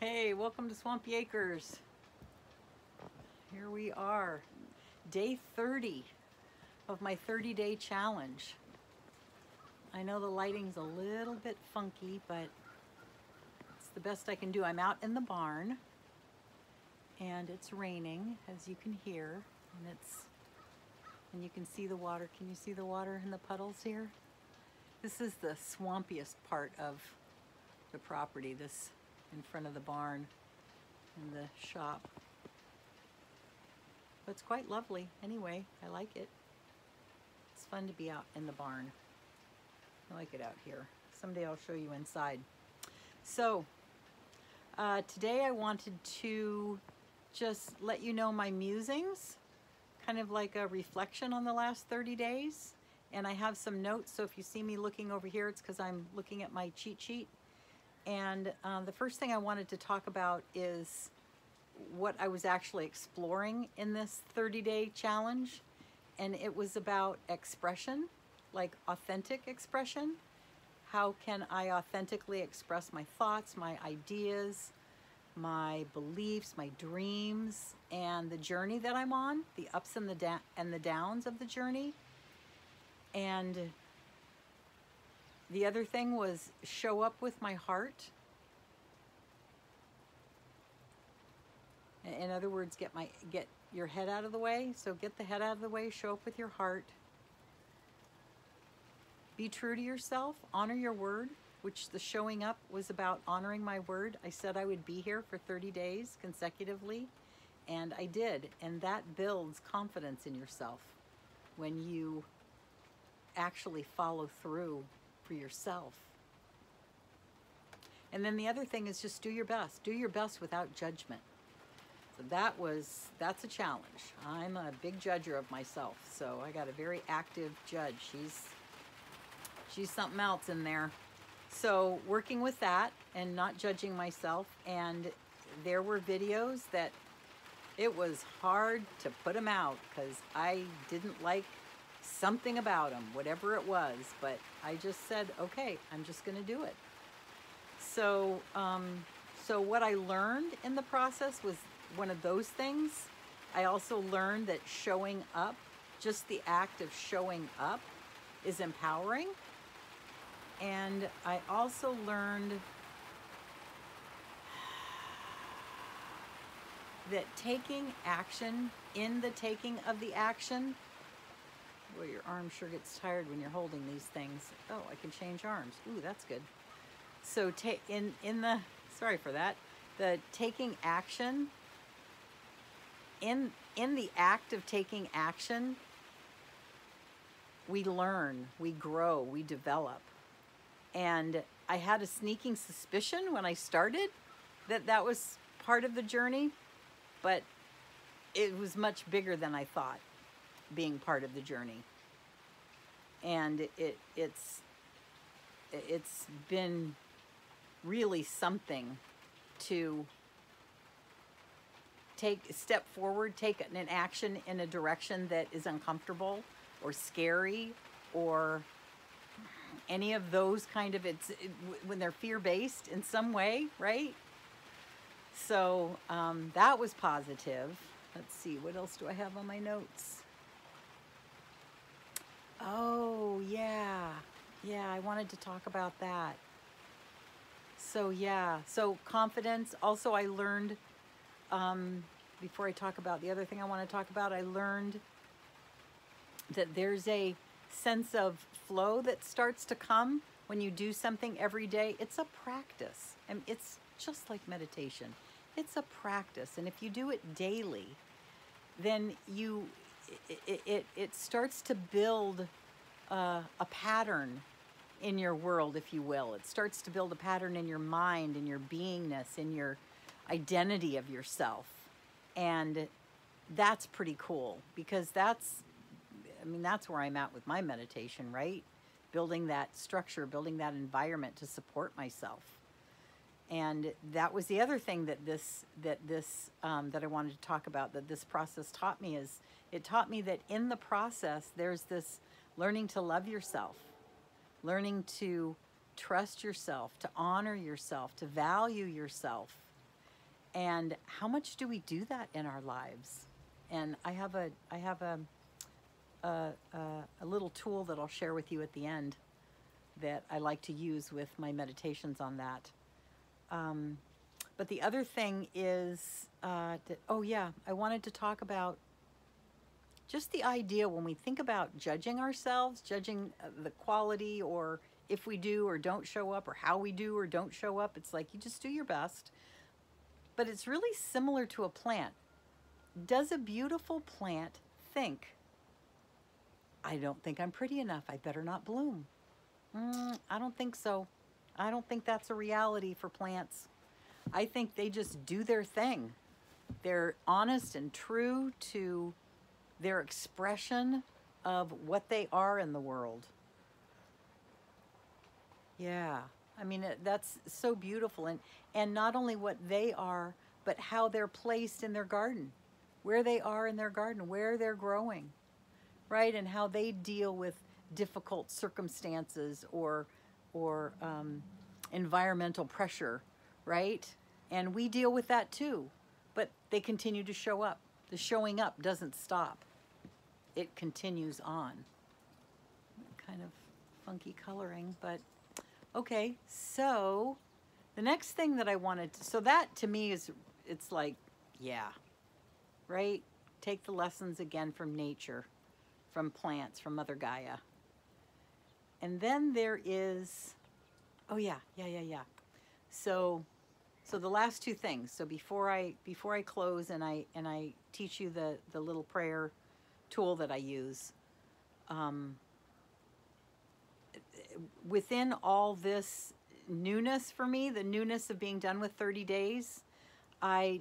Hey, welcome to Swampy Acres. Here we are, day 30 of my 30-day challenge. I know the lighting's a little bit funky, but it's the best I can do. I'm out in the barn, and it's raining, as you can hear, and you can see the water. Can you see the water in the puddles here? This is the swampiest part of the property, this in front of the barn and the shop. But it's quite lovely anyway. I like it. It's fun to be out in the barn. I like it out here. Someday I'll show you inside. So today I wanted to just let you know my musings, kind of like a reflection on the last 30 days. And I have some notes, so if you see me looking over here, it's because I'm looking at my cheat sheet. And the first thing I wanted to talk about is what I was actually exploring in this 30-day challenge. And it was about expression, like authentic expression. How can I authentically express my thoughts, my ideas, my beliefs, my dreams, and the journey that I'm on, the ups and the downs of the journey. And the other thing was show up with my heart. In other words, get your head out of the way. So get the head out of the way, show up with your heart. Be true to yourself, honor your word, which the showing up was about honoring my word. I said I would be here for 30 days consecutively, and I did. And that builds confidence in yourself when you actually follow through for yourself. And then the other thing is just do your best. Do your best without judgment. So that's a challenge. I'm a big judger of myself, so I got a very active judge. She's something else in there. So working with that and not judging myself, and there were videos that it was hard to put them out because I didn't like something about them, whatever it was, but I just said, okay, I'm just going to do it. So, so what I learned in the process was one of those things. I also learned that showing up, just the act of showing up, is empowering. And I also learned that taking action, in the taking of the action, well, your arm sure gets tired when you're holding these things. Oh, I can change arms. Ooh, that's good. So sorry for that. The taking action, in the act of taking action, we learn, we grow, we develop. And I had a sneaking suspicion when I started that that was part of the journey, but it was much bigger than I thought, being part of the journey. And it's been really something to step forward, take an action in a direction that is uncomfortable or scary or any of those kind of, when they're fear-based in some way, right? So that was positive. Let's see, what else do I have on my notes? Oh, yeah, I wanted to talk about that. So yeah, so confidence. Also, I learned, before I talk about the other thing I want to talk about, I learned that there's a sense of flow that starts to come when you do something every day. It's a practice, and it's just like meditation. It's a practice, and if you do it daily, then it starts to build a pattern in your world, if you will. It starts to build a pattern in your mind, in your beingness, in your identity of yourself. And that's pretty cool, because that's where I'm at with my meditation, right? Building that structure, building that environment to support myself. And that was the other thing that I wanted to talk about, that this process taught me, is it taught me that in the process, there's this learning to love yourself, learning to trust yourself, to honor yourself, to value yourself, And how much do we do that in our lives? And I have a little tool that I'll share with you at the end that I like to use with my meditations on that. But the other thing is, oh yeah, I wanted to talk about just the idea when we think about judging ourselves, judging the quality or if we do or don't show up or how we do or don't show up. It's like you just do your best. But it's really similar to a plant. Does a beautiful plant think, I don't think I'm pretty enough, I better not bloom? I don't think so. I don't think that's a reality for plants. I think they just do their thing. They're honest and true to their expression of what they are in the world. Yeah, I mean, that's so beautiful. And not only what they are, but how they're placed in their garden, where they are in their garden, where they're growing, right? And how they deal with difficult circumstances or environmental pressure, right? And we deal with that too, but they continue to show up. The showing up doesn't stop. It continues on. Kind of funky coloring, but okay. So the next thing that I wanted to, so that to me is, it's like, yeah, right? Take the lessons again from nature, from plants, from Mother Gaia. And then there is, oh yeah. So the last two things. So before I close and I teach you the little prayer tool that I use, within all this newness for me, the newness of being done with 30 days, I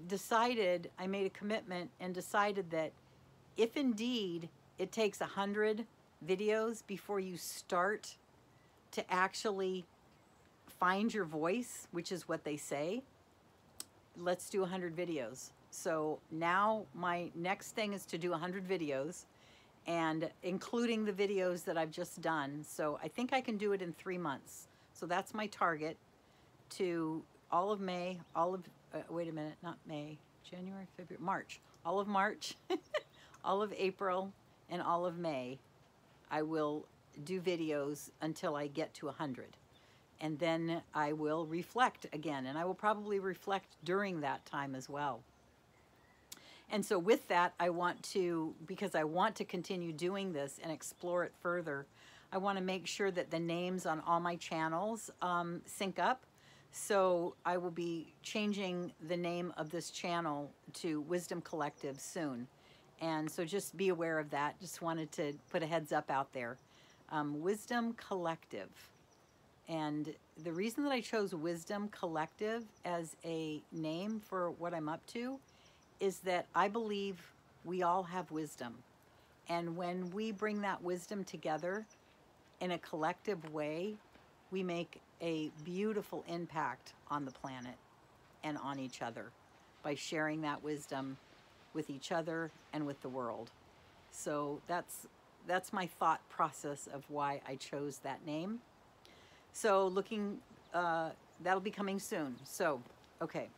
made a commitment and decided that if indeed it takes 100 videos before you start to actually find your voice, which is what they say, let's do 100 videos. So now my next thing is to do 100 videos, and including the videos that I've just done. So I think I can do it in 3 months. So that's my target, to all of May, wait a minute, not May, January, February, March. All of March, all of April, and all of May, I will do videos until I get to 100. And then I will reflect again, and I will probably reflect during that time as well. And so with that, because I want to continue doing this and explore it further, I want to make sure that the names on all my channels sync up. So I will be changing the name of this channel to Wisdom Collective soon. And so just be aware of that. Just wanted to put a heads up out there. Wisdom Collective. And the reason that I chose Wisdom Collective as a name for what I'm up to is that I believe we all have wisdom. And when we bring that wisdom together in a collective way, we make a beautiful impact on the planet and on each other by sharing that wisdom with each other and with the world. So that's my thought process of why I chose that name. So that'll be coming soon. So, okay.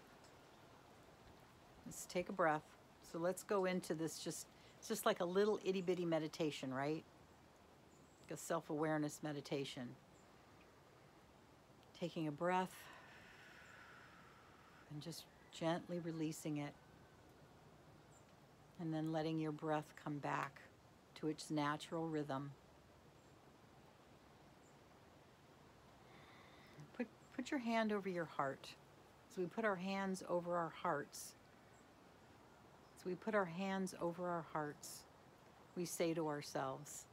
Let's take a breath. So let's go into this, it's just like a little itty bitty meditation, right? Like a self-awareness meditation. Taking a breath and just gently releasing it. And then letting your breath come back to its natural rhythm. Put your hand over your heart. So we put our hands over our hearts. We say to ourselves,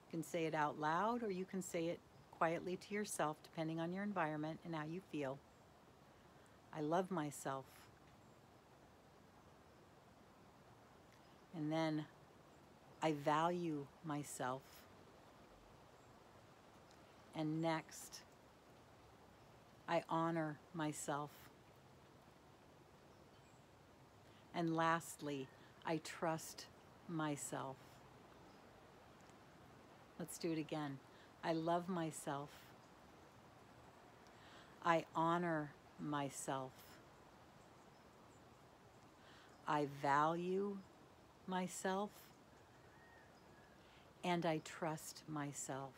you can say it out loud or you can say it quietly to yourself, depending on your environment and how you feel. I love myself. And then I value myself. And next, I honor myself. And lastly, I trust myself. Let's do it again. I love myself. I honor myself. I value myself, and I trust myself.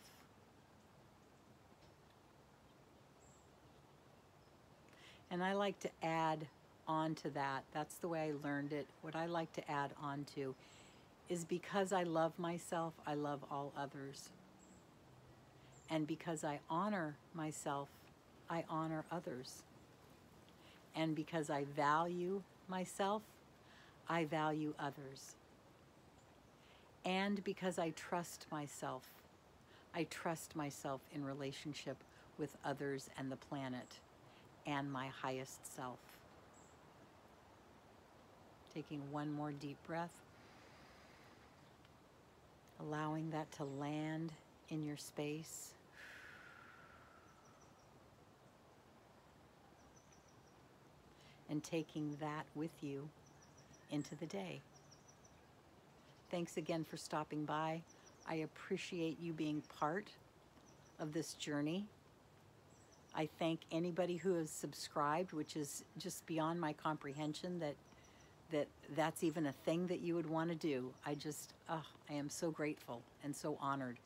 And I like to add on to that. That's the way I learned it. What I like to add on to is because I love myself, I love all others. And because I honor myself, I honor others. And because I value myself, I value others. And because I trust myself in relationship with others and the planet and my highest self. Taking one more deep breath, allowing that to land in your space. And taking that with you into the day. Thanks again for stopping by. I appreciate you being part of this journey. I thank anybody who has subscribed, which is just beyond my comprehension that's even a thing that you would want to do. I am so grateful and so honored.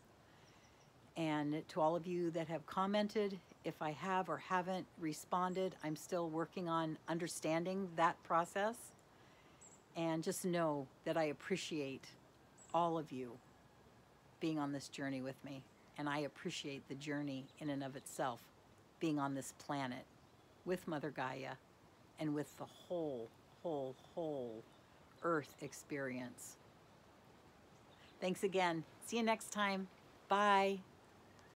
And to all of you that have commented, if I have or haven't responded, I'm still working on understanding that process. And just know that I appreciate all of you being on this journey with me. And I appreciate the journey in and of itself, being on this planet with Mother Gaia and with the whole Earth experience. Thanks again. See you next time. Bye.